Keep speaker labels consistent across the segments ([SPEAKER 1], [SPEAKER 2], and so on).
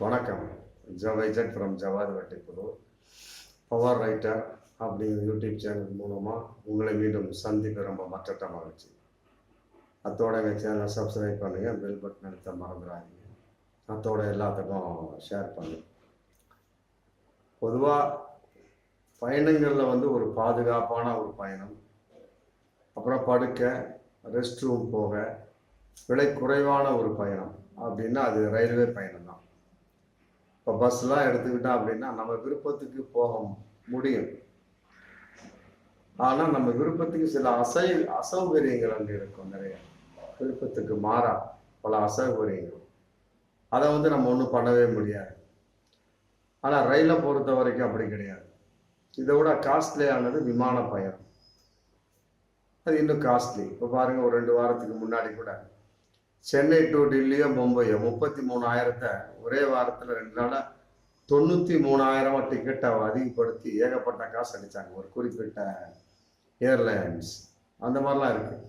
[SPEAKER 1] வணக்கம். ஜவைஜட் from Javad வட்டிக்குழு power writer அப்படிங்கிற YouTube channel மூலமாக உங்களை மீண்டும் சந்திக்க ரொம்ப மற்ற மகிழ்ச்சி. அத்தோட எங்கள் சேனலை சப்ஸ்கிரைப் பண்ணுங்கள், பெல் பட்டன் அழுத்த மறந்துடாதீங்க. அத்தோட எல்லாத்துக்கும் ஷேர் பண்ணுங்க. பொதுவாக பயணங்களில் ஒரு பாதுகாப்பான ஒரு பயணம், அப்புறம் படுக்க, ரெஸ்ட் ரூம் போக, விலை குறைவான ஒரு பயணம் அப்படின்னா அது ரயில்வே பயணம் தான். இப்போ பஸ்லாம் எடுத்துக்கிட்டோம் அப்படின்னா நம்ம விருப்பத்துக்கு போக முடியும். ஆனால் நம்ம விருப்பத்துக்கு சில அசௌகரியங்கள் அங்கே இருக்கும். நிறைய விருப்பத்துக்கு மாறா பல அசௌகரியங்கள், அதை நம்ம ஒன்றும் பண்ணவே முடியாது. ஆனால் ரயிலை பொறுத்த வரைக்கும் அப்படி கிடையாது. இதை விட காஸ்ட்லியானது விமான பயணம். அது இன்னும் காஸ்ட்லி. இப்போ பாருங்க, ஒரு 2 வாரத்துக்கு முன்னாடி கூட சென்னை டு டெல்லியோ மும்பையோ 33,000 ஒரே வாரத்தில் 2 நாளாக 93,000 டிக்கெட்டை அதிகப்படுத்தி ஏகப்பட்ட காசு அடித்தாங்க ஒரு குறிப்பிட்ட ஏர்லைன்ஸ். அந்த மாதிரிலாம் இருக்குது.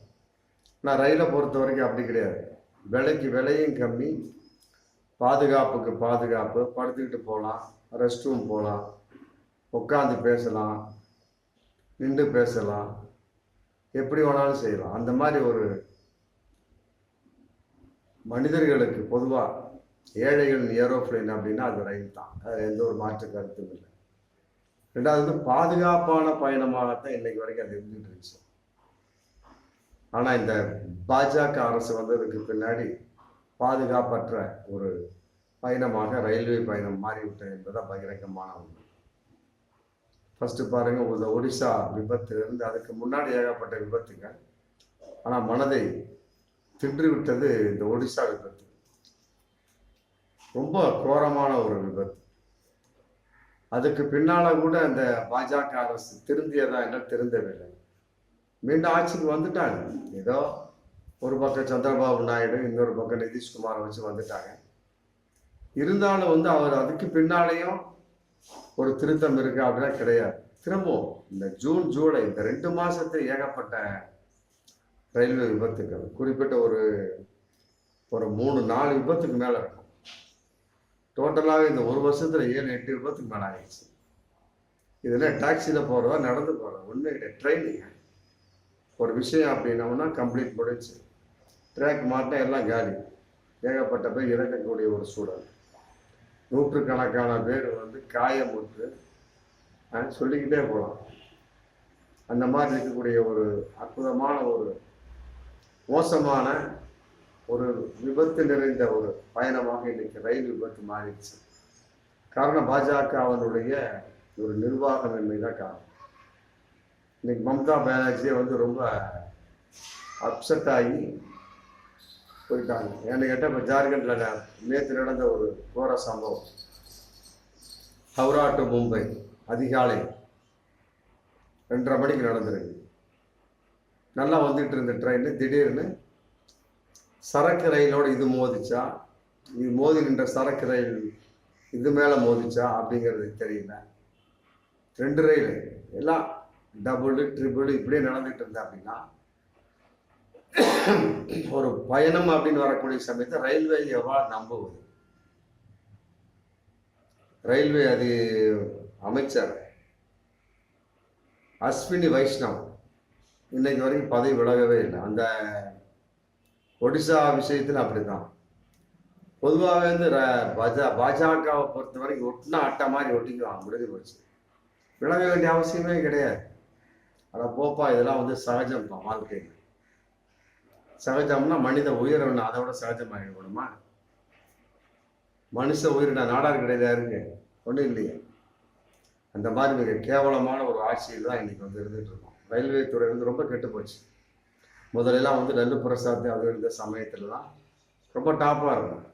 [SPEAKER 1] ஆனால் ரயிலை பொறுத்த வரைக்கும் அப்படி கிடையாது. விலையும் கம்மி, பாதுகாப்புக்கு பாதுகாப்பு. படுத்துக்கிட்டு போகலாம், ரெஸ்ட் ரூம் போகலாம், உட்காந்து பேசலாம், நின்று பேசலாம், எப்படி வேணாலும் செய்யலாம். அந்த மாதிரி ஒரு மனிதர்களுக்கு பொதுவாக ஏழைகளின் ஏரோப்ளைன் அப்படின்னா அது ரயில் தான். அது எந்த ஒரு மாற்று கருத்தும் இல்லை. ரெண்டாவது பாதுகாப்பான பயணமாகத்தான் இன்னைக்கு வரைக்கும் அது இருந்துட்டு இருந்துச்சு. ஆனால் இந்த பாஜக அரசு வந்ததுக்கு பின்னாடி பாதுகாப்பற்ற ஒரு பயணமாக ரயில்வே பயணம் மாறிவிட்டது என்பதான் பகிரங்கமான ஒன்று. ஃபர்ஸ்ட் பாருங்க, இந்த ஒடிசா விபத்திலிருந்து அதுக்கு முன்னாடி ஏகப்பட்ட விபத்துகள். ஆனால் மனதை தின்று விட்டது இந்த ஒடிசா விபத்து. ரொம்ப கோரமான ஒரு விபத்து. அதுக்கு பின்னால கூட அந்த பாஜக அரசு திருந்தியதா என்ன திருந்தவில்லை. மீண்டும் ஆட்சிக்கு வந்துட்டாங்க. ஏதோ ஒரு பக்கம் சந்திரபாபு நாயுடு, இன்னொரு பக்கம் நிதிஷ்குமாரை வச்சு வந்துட்டாங்க. இருந்தாலும் அவர் அதுக்கு பின்னாலேயும் ஒரு திருத்தம் இருக்கு அப்படின்னா கிடையாது. திரும்பவும் இந்த ஜூன் ஜூலை இந்த 2 மாசத்து ஏகப்பட்ட ரயில்வே விபத்துக்கள். குறிப்பிட்ட ஒரு 3-4 விபத்துக்கு மேலே இருக்கும். டோட்டலாகவே இந்த ஒரு வருஷத்தில் 7-8 விபத்துக்கு மேலே ஆகிடுச்சு. இதில் டாக்ஸியில் போகிறதா நடந்து போகிறதா ஒன்றும் கிடையாது. ட்ரெயினுங்க ஒரு விஷயம் அப்படின்னோம்னா கம்ப்ளீட் முடிச்சு, ட்ராக் மாட்டம் எல்லாம் காலி. ஏகப்பட்ட பேர் இறக்கக்கூடிய ஒரு சூழல். நூற்றுக்கணக்கான பேர் காயமுற்று சொல்லிக்கிட்டே போகலாம். அந்த மாதிரி இருக்கக்கூடிய ஒரு அற்புதமான ஒரு மோசமான ஒரு விபத்து நிறைந்த ஒரு பயணமாக இன்னைக்கு ரயில் விபத்து மாறிடுச்சு. காரணம் பாஜகவினுடைய ஒரு நிர்வாகமின்மை தான் காரணம். இன்னைக்கு மம்தா பானர்ஜியே ரொம்ப அப்செட் ஆகி போயிட்டாங்க. ஏன்னு கேட்டால் இப்போ ஜார்க்கண்டில் நேற்று நடந்த ஒரு கோர சம்பவம். ஹவுரா டு மும்பை அதிகாலை 2:30 மணிக்கு நடந்திருக்கு. நல்லா வந்துட்டு இருந்த ட்ரெயின் திடீர்னு சரக்கு ரயிலோடு இது மோதிச்சா, இது மோதி நின்ற சரக்கு ரயில் இது மேலே மோதிச்சா அப்படிங்கிறது தெரியல. 2 ரயில் எல்லாம் டபுள் ட்ரிபிள் இப்படியே நடந்துட்டு இருந்தா அப்படின்னா ஒரு பயணம் அப்படின்னு வரக்கூடிய சமயத்தை ரயில்வே எவ்வாறு நம்புவது? ரயில்வே அது அமைச்சர் அஸ்வினி வைஷ்ணவ் இன்னைக்கு வரைக்கும் பதவி விலகவே இல்லை. அந்த ஒடிசா விஷயத்தில் அப்படிதான். பொதுவாகவே பாஜகவை பொறுத்த வரைக்கும் ஒட்டினா அட்டை மாதிரி ஒட்டிக்குவாங்க, முடிஞ்சு போச்சு. விலக வேண்டிய அவசியமே கிடையாது. ஆனால் போப்பா, இதெல்லாம் சகஜம் தான் வாழ்க்கையில். சகஜம்னா மனித உயிரின அதை விட சகஜமாகிடணுமா? மனுஷ உயிரின நாடார் கிடையாது இருக்கு ஒன்றும் இல்லையே. அந்த மாதிரி மிக கேவலமான ஒரு ஆட்சியில் தான் இன்னைக்கு இருந்துட்டு இருக்கோம். ரயில்வே துறை ரொம்ப கெட்டு போச்சு. முதலெல்லாம் லல்லு பிரசாத் அது இருந்த சமயத்துல தான் ரொம்ப டாப்பாக இருக்கும்.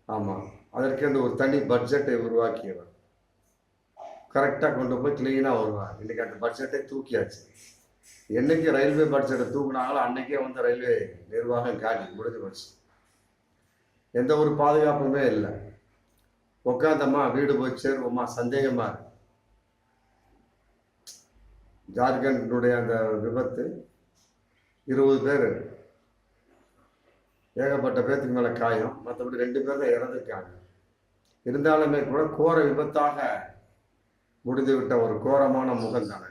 [SPEAKER 1] ஆமாம், அதற்கென்று ஒரு தனி பட்ஜெட்டை உருவாக்கியவர். கரெக்டாக கொண்டு போய் கிளீனாக வருவார். இன்னைக்கு அந்த பட்ஜெட்டை தூக்கியாச்சு. என்னைக்கு ரயில்வே பட்ஜெட்டை தூக்குனாங்களோ அன்னைக்கே ரயில்வே நிர்வாகம் காலி, முடிஞ்சு போச்சு. எந்த ஒரு பாதுகாப்புமே இல்லை. உட்காந்தம்மா வீடு போய் சேருவோமா சந்தேகமா இருக்கு. ஜார்க்கண்டுடைய அந்த விபத்து 20 பேர், ஏகப்பட்ட பேர்த்துக்கு மேலே காயம். மற்றபடி 2 பேர் தான் இறந்துருக்காங்க. இருந்தாலுமே கூட கோர விபத்தாக முடிந்துவிட்ட ஒரு கோரமான முகம் தானே.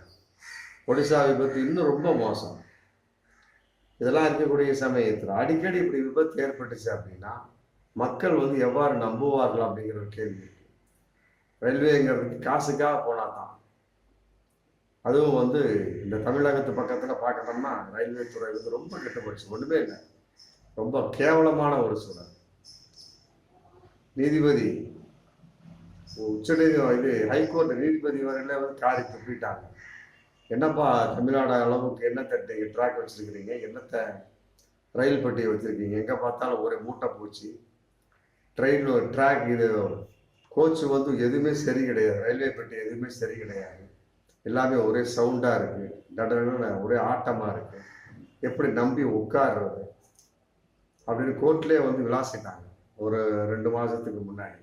[SPEAKER 1] ஒடிசா விபத்து இன்னும் ரொம்ப மோசம். இதெல்லாம் இருக்கக்கூடிய சமயத்தில் அடிக்கடி இப்படி விபத்து ஏற்பட்டுச்சு அப்படின்னா மக்கள் வந்து எவ்வாறு நம்புவார்கள் அப்படிங்கிற ஒரு கேள்வி. ரயில்வேங்கிறதுக்கு காசுக்காக போனா தான். அதுவும் வந்து இந்த தமிழகத்து பக்கத்தில் பார்க்கணும்னா ரயில்வே துறை வந்து ரொம்ப கெட்டு போயிடுச்சு. ஒன்றுமே இல்லை, ரொம்ப கேவலமான ஒரு சூழல். நீதிபதி இது ஹைகோர்ட் நீதிபதி வரையில வந்து காரி துப்பிட்டாங்க. என்னப்பா தமிழ்நாடு அளவுக்கு என்னத்தை நீங்கள் ட்ராக் வச்சுருக்கிறீங்க, என்னத்தை ரயில் பெட்டியை வச்சுருக்கீங்க, எங்கே பார்த்தாலும் ஒரு மூட்டை பூச்சி, ட்ரெயின் ட்ராக் இது கோச் வந்து எதுவுமே சரி கிடையாது, ரயில்வே பெட்டி எதுவுமே சரி கிடையாது, எல்லாமே ஒரே சவுண்டாக இருக்குது, டடன்னு ஒரே ஆட்டமாக இருக்குது, எப்படி நம்பி உட்கார்றது அப்படின்னு கோர்ட்லேயே வந்து விளாசிட்டாங்க ஒரு 2 மாதத்துக்கு முன்னாடி.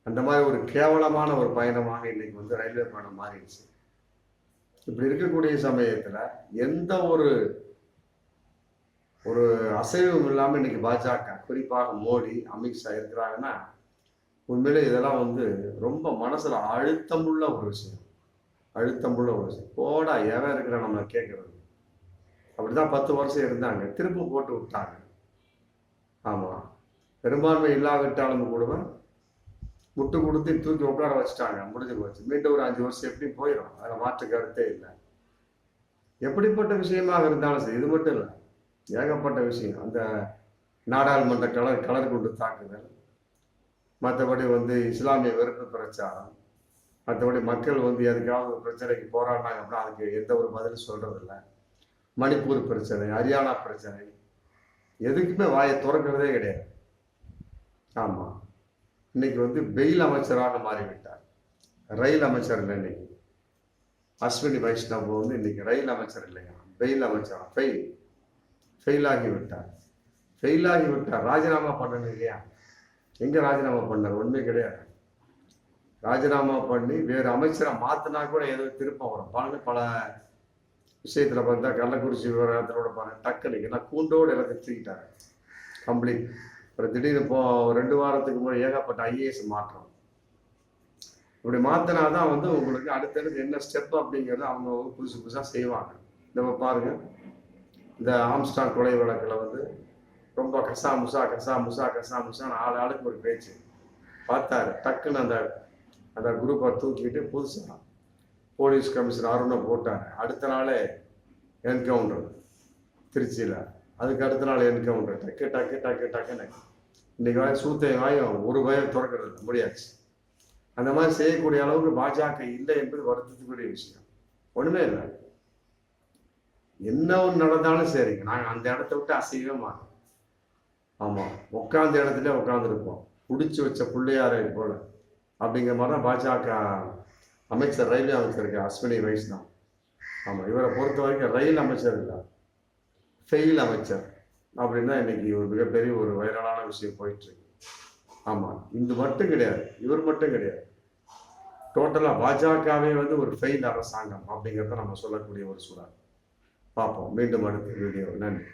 [SPEAKER 1] அந்த மாதிரி ஒரு கேவலமான ஒரு பயணமாக இன்னைக்கு வந்து ரயில்வே பயணம் மாறிடுச்சு. இப்படி இருக்கக்கூடிய சமயத்தில் எந்த ஒரு ஒரு அசைவும் இல்லாமல் இன்னைக்கு பாஜக குறிப்பாக மோடி அமித்ஷா இருக்கிறாங்கன்னா உண்மையிலே இதெல்லாம் வந்து ரொம்ப மனசுல அழுத்தமுள்ள ஒரு விஷயம். போடா எவன் இருக்கிற நம்ம கேட்கறது. அப்படிதான் 10 வருஷம் இருந்தாங்க, திரும்ப போட்டு விட்டாங்க. ஆமா, பெரும்பான்மை இல்லாவிட்டாலும் கூட முட்டு கொடுத்து தூக்கி உட்கார வச்சுட்டாங்க, முடிஞ்சு போச்சு. மீண்டும் ஒரு 5 வருஷம் எப்படி போயிடும், அதில் மாற்று கருத்தே இல்லை. எப்படிப்பட்ட விஷயமாக இருந்தாலும் சரி, இது மட்டும் இல்லை, ஏகப்பட்ட விஷயம். அந்த நாடாளுமன்ற கலர் கொண்டு தாக்குதல், மற்றபடி வந்து இஸ்லாமிய வெறுப்பு பிரச்சாரம், மற்றபடி மக்கள் வந்து எதுக்காவது ஒரு பிரச்சனைக்கு போராடினாங்க அப்படின்னா அதுக்கு எந்த ஒரு பதிலும் சொல்றதில்லை. மணிப்பூர் பிரச்சனை, ஹரியானா பிரச்சனை, எதுக்குமே வாயை திறக்கிறதே கிடையாது. ஆமா, இன்னைக்கு வந்து பெயில் அமைச்சராக மாறிவிட்டார். ரயில் அமைச்சர் இல்லை இன்னைக்கு. அஸ்வினி வைஷ்ணவ் வந்து இன்னைக்கு ரயில் அமைச்சர் இல்லையா, பெயில் அமைச்சரா. ஃபெயில் ஆகிவிட்டார். ராஜினாமா பண்ணணும் இல்லையா? எங்க ராஜினாமா பண்ணார்? ஒண்ணுமே கிடையாது. ராஜினாமா பண்ணி வேறு அமைச்சரை மாத்தினா கூட ஏதோ திருப்பம் வரும். பல விஷயத்துல பார்த்தா கள்ளக்குறிச்சி விவகாரத்தோட பாருங்க, டக்குனு எல்லாம் கூண்டோடு எல்லாத்தையும் தூக்கிட்டாங்க கம்ப்ளீட். அப்புறம் திடீர்னு இப்போ 2 வாரத்துக்கு முன்னாடி ஏகப்பட்ட ஐஏஎஸ் மாற்றம். இப்படி மாத்தினாதான் வந்து உங்களுக்கு அடுத்தடுத்து என்ன ஸ்டெப் அப்படிங்கிறது அவங்க புதுசா செய்வாங்க. நம்ம பாருங்க, இந்த ஆம்ஸ்டாங் கொலை வழக்கில் வந்து ரொம்ப கசா முசா ஆளுக்கு ஒரு பேச்சு பார்த்தாரு. டக்குன்னு அந்த குரூப்பை தூக்கிட்டு புதுசாக போலீஸ் கமிஷனர் அருணை போட்டாங்க. அடுத்த நாளே என்கவுண்டர் திருச்சியில், அதுக்கு அடுத்த நாள் என்கவுண்டர். டக்குன்னு இன்னைக்கு சூத்தை வாயும் ஒரு பயம் திறக்கிறது முடியாச்சு. அந்த மாதிரி செய்யக்கூடிய அளவுக்கு பாஜக இல்லை என்பது வருத்தத்துக்குரிய விஷயம். ஒண்ணுமே இல்லை, என்ன ஒன்று நடந்தாலும் சரிங்க, நாங்கள் அந்த இடத்த விட்டு அசையவே மாட்டோம். ஆமாம், உட்காந்த இடத்துல உட்காந்துருப்போம், பிடிச்சி வச்ச பிள்ளையாரை போல. அப்படிங்கிற மாதிரி தான் பாஜக அமைச்சர், ரயில்வே அமைச்சருக்கு அஸ்வினி வைஷ்ணவ். ஆமாம், இவரை பொறுத்த வரைக்கும் ரயில் அமைச்சர் இல்லை, ஃபெயில் அமைச்சர் அப்படின்னா இன்னைக்கு ஒரு மிகப்பெரிய ஒரு வைரலான விஷயம் போயிட்டு இருக்கு. ஆமாம், இது மட்டும் கிடையாது, இவர் மட்டும் கிடையாது, டோட்டலாக பாஜகவே வந்து ஒரு ஃபெயில் அரசாங்கம் அப்படிங்கிறத நம்ம சொல்லக்கூடிய ஒரு சூழல். பார்ப்போம் மீண்டும் அடுத்த வீடியோ. நன்றி.